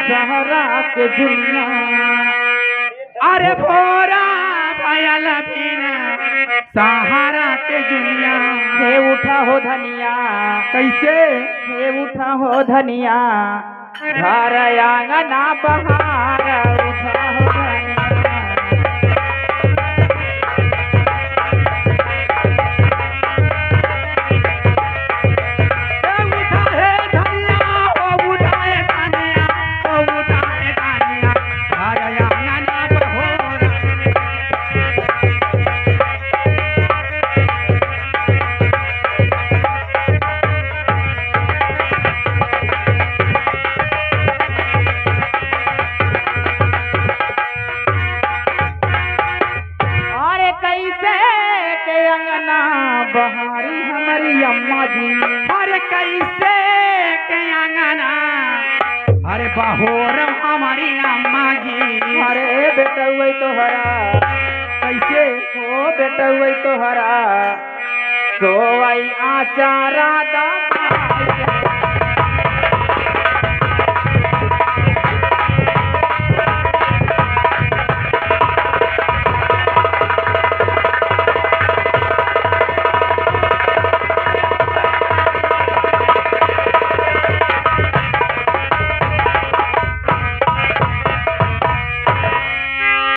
सहरा के दुनिया। अरे भोरा भयल बिना सहारा के दुनिया। हे उठा हो धनिया, कैसे हे उठा हो धनिया, घर आंगना बहार उठा हो धनिया। अंगना बहारी हमारी अम्मा जी। अरे कैसे के अंगना, अरे बहोर हमारी अम्मा जी। अरे बेटा वही तो हरा, कैसे ओ बेटा वही तो हरा, सोवाई आचारा दा